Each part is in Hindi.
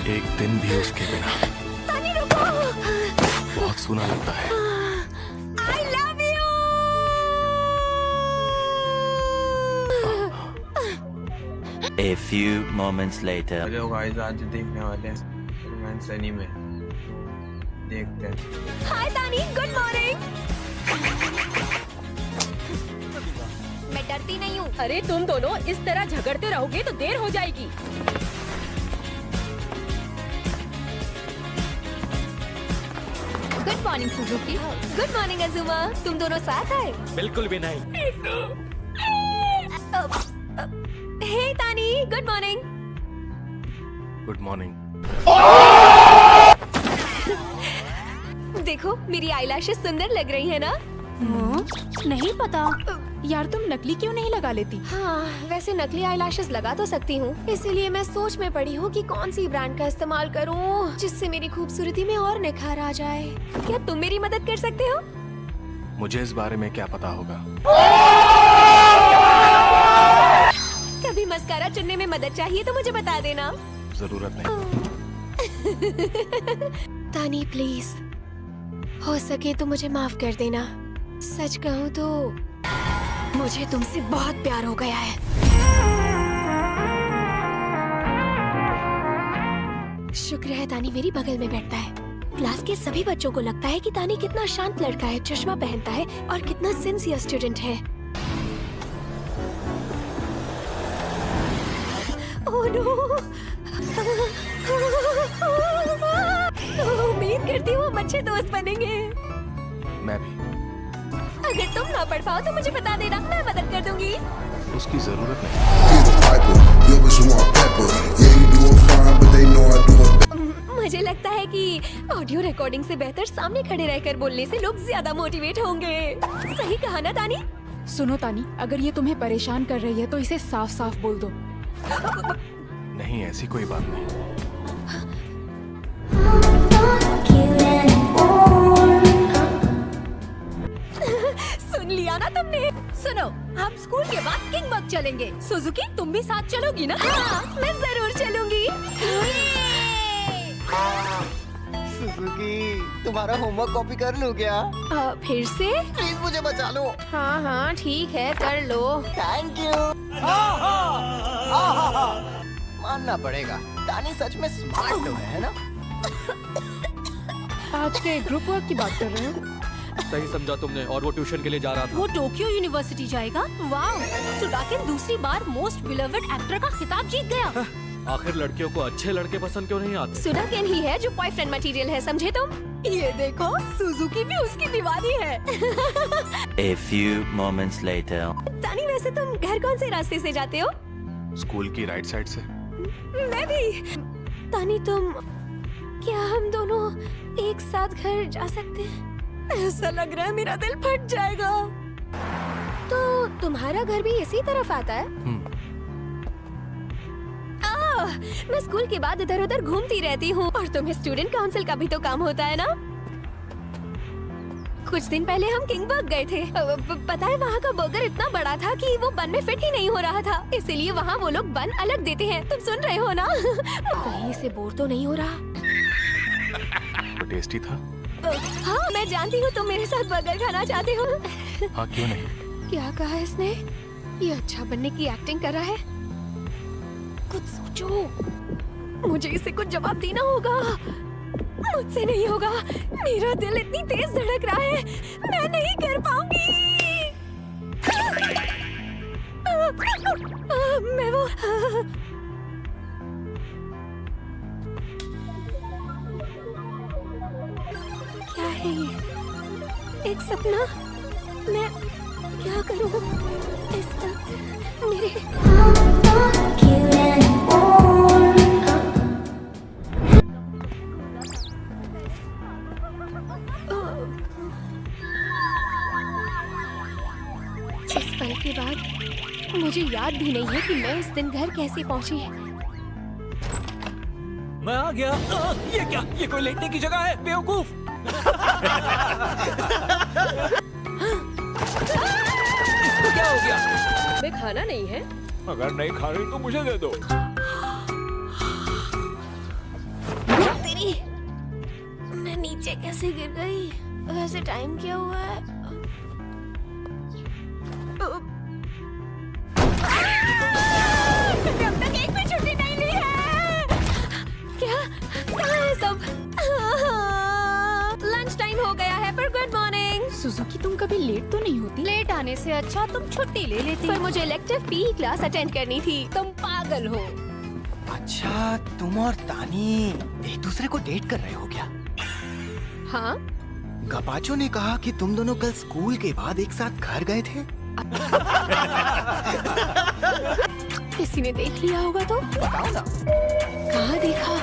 एक दिन भी उसके बिना तानी रुको। बहुत सूना लगता है। I love you। A few moments later. Hello guys, आज देखने वाले हैं रोमांस एनीमे। देखते हैं। हाय तानी, गुड मॉर्निंग। मैं डरती नहीं हूँ। अरे तुम दोनों इस तरह झगड़ते रहोगे तो देर हो जाएगी। Good morning Suzuki. Good morning Azuma. तुम दोनों साथ आए? बिल्कुल भी नहीं। हे तानी, गुड मॉर्निंग। Good morning. देखो मेरी आईलैशेस सुंदर लग रही है ना? नहीं पता यार, तुम नकली क्यों नहीं लगा लेती? हाँ, वैसे नकली आईलैशेस लगा तो सकती हूँ, इसीलिए मैं सोच में पड़ी हूँ कि कौन सी ब्रांड का इस्तेमाल करूँ जिससे मेरी खूबसूरती में और निखार आ जाए। क्या तुम मेरी मदद कर सकते हो? मुझे इस बारे में क्या पता होगा? कभी मस्कारा चुनने में मदद चाहिए तो मुझे बता देना। जरूरत नहीं। तानी प्लीज, हो सके तो मुझे माफ कर देना। सच कहूँ तो मुझे तुमसे बहुत प्यार हो गया है। शुक्र है तानी मेरी बगल में बैठता है। क्लास के सभी बच्चों को लगता है कि तानी कितना शांत लड़का है, चश्मा पहनता है और कितना सिंसियर स्टूडेंट है। Oh no! उम्मीद करती हूँ हम अच्छे दोस्त बनेंगे। मैं भी। अगर तुम ना पढ़ पाओ तो मुझे बता देना, मैं मदद कर दूंगी। उसकी जरूरत नहीं। मुझे लगता है कि ऑडियो रिकॉर्डिंग से बेहतर सामने खड़े रहकर बोलने से लोग ज्यादा मोटिवेट होंगे। सही कहा ना तानी? सुनो तानी, अगर ये तुम्हें परेशान कर रही है तो इसे साफ साफ बोल दो। नहीं, ऐसी कोई बात नहीं। सुन लिया ना तुमने? सुनो, हम स्कूल के बाद किंग बग चलेंगे। सुजुकी तुम भी साथ चलोगी ना? हाँ, मैं जरूर चलूंगी। सुजुकी, तुम्हारा होमवर्क कॉपी कर लूं क्या? फिर से? प्लीज मुझे बचा लो। हाँ हाँ ठीक है, कर लो। Thank you. मानना पड़ेगा, तानी सच में स्मार्ट तो है ना? आज के ग्रुप वर्क की बात कर रहे हो? सही समझा तुमने। और वो ट्यूशन के लिए जा रहा था। वो टोक्यो यूनिवर्सिटी जाएगा। वाह, सुडाकिन दूसरी बार मोस्ट बिलवड एक्टर का खिताब जीत गया। आखिर लड़कियों को अच्छे लड़के पसंद क्यों नहीं आते? सुडाकिन ही है जो बॉयफ्रेंड मटेरियल है, समझे तुम? ये देखो, सुजुकी भी उसकी दीवानी है। A few moments later. तानी वैसे तुम घर कौन से रास्ते से जाते हो? स्कूल की राइट साइड से। मैं भी। तानी तुम, क्या हम दोनों एक साथ घर जा सकते हैं? ऐसा लग रहा है मेरा दिल फट जाएगा। तो तुम्हारा घर भी इसी तरफ आता है? मैं स्कूल के बाद इधर उधर घूमती रहती हूँ। और तुम्हें स्टूडेंट काउंसिल का भी तो काम होता है ना? कुछ दिन पहले हम किंगबर्ग गए थे। पता है वहाँ का बर्गर इतना बड़ा था कि वो बन में फिट ही नहीं हो रहा था, इसीलिए वहाँ वो लोग बन अलग देते हैं। तुम सुन रहे हो ना? कहीं से बोर तो नहीं हो रहा? तो टेस्टी था। हाँ मैं जानती हूँ तुम मेरे साथ बर्गर खाना चाहते हो। हाँ, क्यों नहीं? क्या कहा इसने? ये अच्छा बनने की एक्टिंग कर रहा है। कुछ सोचो, मुझे इसे कुछ जवाब देना होगा। मुझसे नहीं होगा, मेरा दिल इतनी तेज धड़क रहा है, मैं नहीं कर पाऊंगी। मैं वो क्या है ये? एक सपना? मैं क्या करूं? इस वक्त मेरे इस पल के बाद मुझे याद भी नहीं है कि मैं इस दिन घर कैसे पहुंची। मैं आ गया। ये क्या? ये कोई लेटने की जगह है, बेवकूफ। इसको क्या हो गया? वे खाना नहीं है? अगर नहीं खा रही तो मुझे दे दो। कैसे गिर गई? वैसे टाइम क्या हुआ है? मैंने अब तक एक भी छुट्टी नहीं ली है। क्या? कहाँ है सब? लंच टाइम हो गया है पर गुड मॉर्निंग। सुजुकी तुम कभी लेट तो नहीं होती? लेट आने से अच्छा तुम छुट्टी ले लेती। पर मुझे इलेक्टिव पी क्लास अटेंड करनी थी। तुम पागल हो। अच्छा, तुम और तानी एक दूसरे को डेट कर रहे हो क्या? हाँ? गपाचो ने कहा कि तुम दोनों कल स्कूल के बाद एक साथ घर गए थे। किसी ने देख लिया होगा तो? बताओ ना। कहाँ देखा?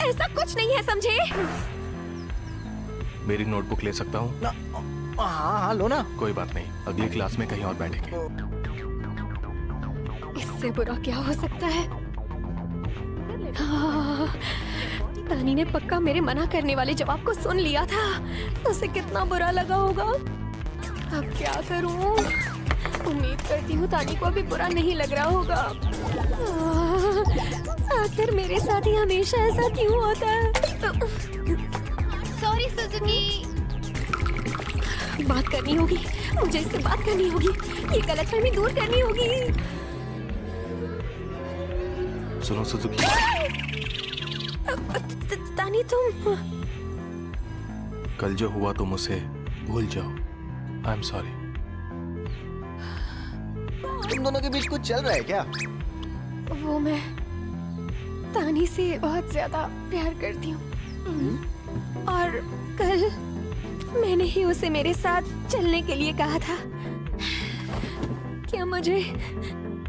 ऐसा कुछ नहीं है, समझे? मेरी नोटबुक ले सकता हूँ? ना, हाँ हाँ लो ना। कोई बात नहीं, अगली क्लास में कहीं और बैठेंगे। इससे बुरा क्या हो सकता है? हाँ, तानी ने पक्का मेरे मना करने वाले जवाब को सुन लिया था। उसे कितना बुरा लगा होगा। अब क्या करूं? उम्मीद करती हूँ तानी को अभी बुरा नहीं लग रहा होगा। आखिर मेरे साथ ही हमेशा ऐसा क्यों होता है? Sorry Suzuki. बात करनी होगी, मुझे इससे बात करनी होगी। ये गलतफहमी दूर करनी होगी। सुनो सुजुकी, तानी तुम कल जो हुआ तुम उसे भूल जाओ। I am sorry. तुम दोनों के बीच कुछ चल रहा है क्या? वो मैं तानी से बहुत ज्यादा प्यार करती हूँ। और कल मैंने ही उसे मेरे साथ चलने के लिए कहा था। क्या मुझे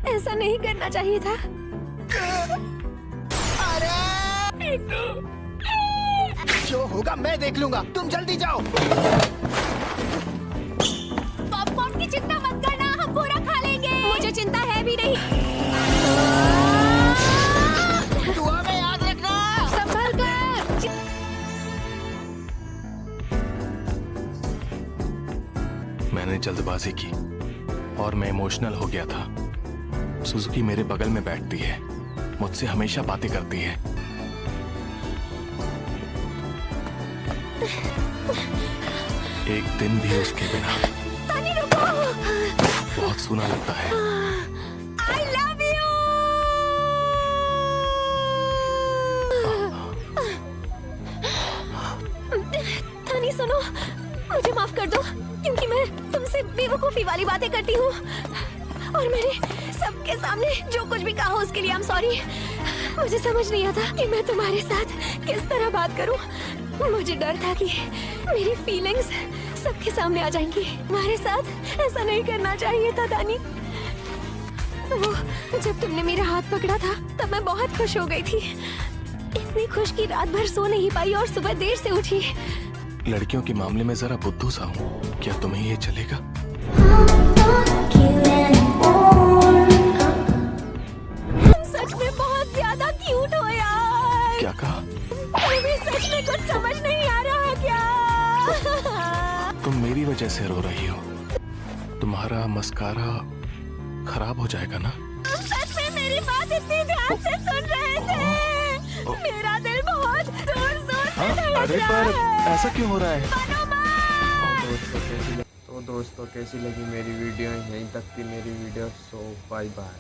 ऐसा नहीं करना चाहिए था? जो होगा मैं देख लूंगा, तुम जल्दी जाओ। पॉपकॉर्न की चिंता मत करना, हम पूरा खा लेंगे। मुझे चिंता है भी नहीं। दुआ में याद रखना। संभल कर। मैंने जल्दबाजी की और मैं इमोशनल हो गया था। सुजुकी मेरे बगल में बैठती है, मुझसे हमेशा बातें करती है। एक दिन भी उसके बिना तानी रुको। बहुत सूना लगता है। I love you। तानी सुनो, मुझे माफ कर दो क्योंकि मैं तुमसे बेवकूफी वाली बातें करती हूँ और मैंने सबके सामने जो कुछ भी कहा उसके लिए I'm sorry। मुझे समझ नहीं आता कि मैं तुम्हारे साथ किस तरह बात करूं। मुझे डर था कि मेरी फीलिंग्स सबके सामने आ जाएंगी। तुम्हारे साथ ऐसा नहीं करना चाहिए था तानी। वो जब तुमने मेरा हाथ पकड़ा था तब मैं बहुत खुश हो गई थी। इतनी खुश कि रात भर सो नहीं पाई और सुबह देर से उठी। लड़कियों के मामले में जरा बुद्धू सा हूँ, क्या तुम्हें ये चलेगा? तुम सच में बहुत ज्यादा क्यूट हो यार। क्या कहा? तुम्हें सच में कुछ समझ नहीं आ रहा क्या? तुम मेरी वजह से रो रही हो। तुम्हारा मस्कारा खराब हो जाएगा ना? तुम सच में मेरी बात इतनी ध्यान से सुन रहे थे। मेरा दिल बहुत जोर जोर से धड़क अरे रहा पर है। ऐसा क्यों हो रहा है? दोस्तों कैसी लगी मेरी वीडियो? यहीं तक थी मेरी वीडियो। सो बाय बाय।